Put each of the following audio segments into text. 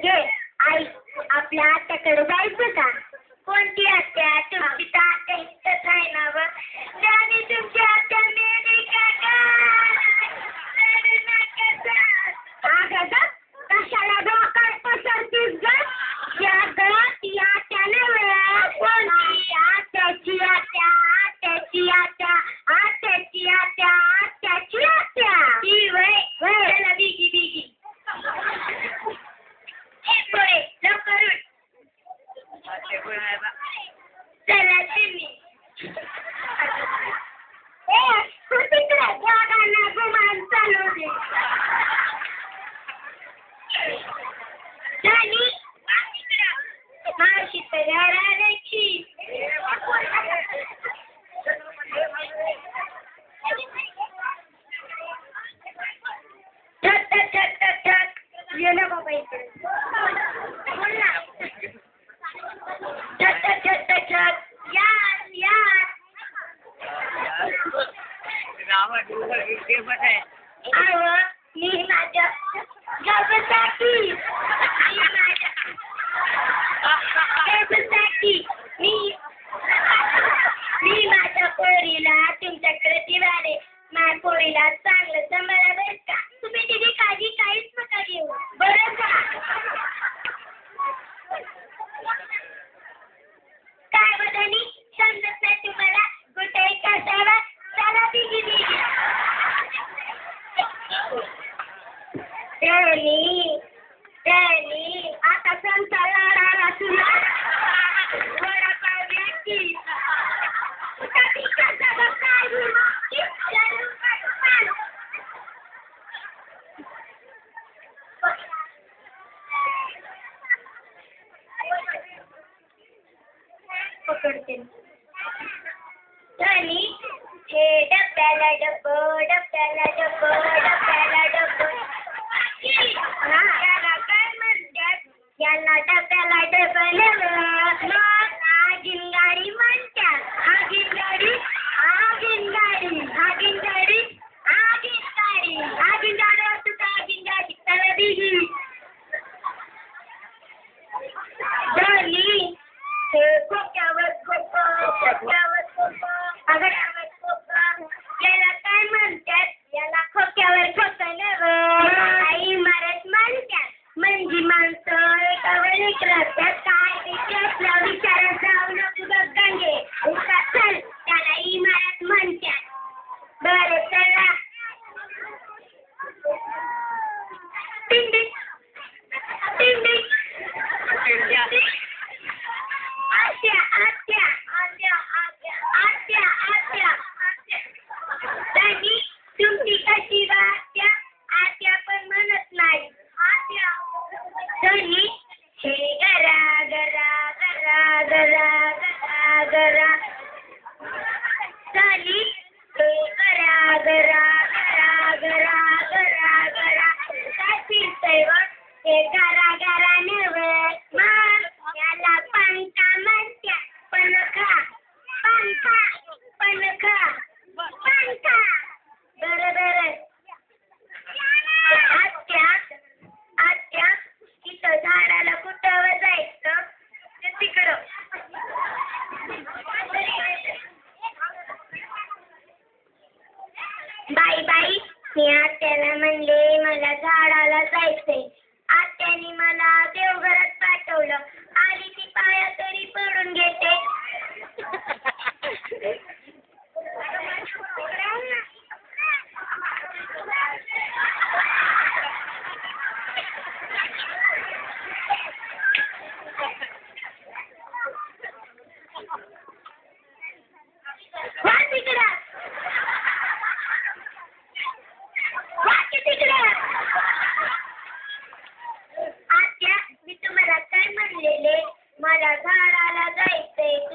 म्हणजे आई आपल्या आत्याकडे जायचं का? कोणती आत्या? तुमची तर आत्या इथंच आहे ना व त्याने तुमची आत्या मेली का ग? कशाला डोक्यात पसरतीस ग? या ग ती आत्या नव्हे. कोणती आत्याची आत्या? आत्याची आत्या, आत्याची आत्या, आत्याची आत्या ती वय त्याला बिगी बिगी पोळे लवकर चला तुम्ही तिकडे जगांना गुमान चालू दे झाली मावशी तर घराची ये ना बाबा इकडे बोल ना मी माझ्या जगासाठी मी माझ्या पोरीला तुमच्याकडे दिवाले माझ्या पोरीला चांगलं सांभाळा बरं का? तुम्ही तिची काळजी काहीच नका घेऊ बरं का? काय बदली समजत नाही तुम्हाला? कुठे कशावर चला बिगी बिगी आता संसार लाडाला तुला वडापाव द्यायची पकडते आणि हे डब्याला डब्ब डब्याला डब्ब डब्याला डब्ब याला काय म्हणतात? याला डब्याला डबल आगीन गाडी म्हणतात. आगीन गाडी आगीन गाडी आगीन गाडी आगीन गाडी आगीन गाडी असतं तर आगीन गाडी त्याला बिगी झाली खोक्यावर खोक्यावर आगड्यावर खोकं याला काय म्हणतात? याला खोक्यावर खोकं नव्हं इमारत म्हणतात. म्हणजे माणसं एकावर एक राहतात. काय विचारला विचारात जाऊ नको बघ गंगे उठा चल त्याला इमारत म्हणतात. बरं चला टिंडी टिंडी आत्या आत्या आत्या आत्या आत्या आत्या त्यांनी तुमची कशी आत्या आत्या पण म्हणत नाही आत्या त्यांनी हे गरा गरा गरा गरा गरा गरा त्यांनी हे गरा गरा गरा गरा गरा गरा काय फिरतंय व हे गरा गरा नव्हे मग याला पंखा म्हणत्या. पंखा पंखा पंखा पंखा बरं बरं आत्या आत्या इथं झाडाला कुठं जायचं तिकडं बाई बाई मी आत्याला म्हणले मला झाडाला जायचंय. आत्याने मला देवघरात पाठवलं. आली ती पाया तरी पडून घेते. आत्या मी तुम्हाला काय म्हणलेले? मला झाडाला जायचंय.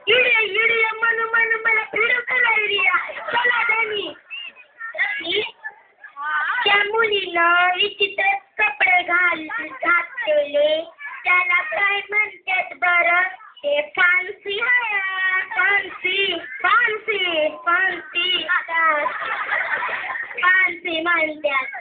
इडे इडे म्हणू म्हणू मला फिरू करायला चला त्यांनी त्या मुलीनं विचित्र कपडे घातलेले त्याला काय म्हणतात बरं ते फान्सी फान्सी म्हणतात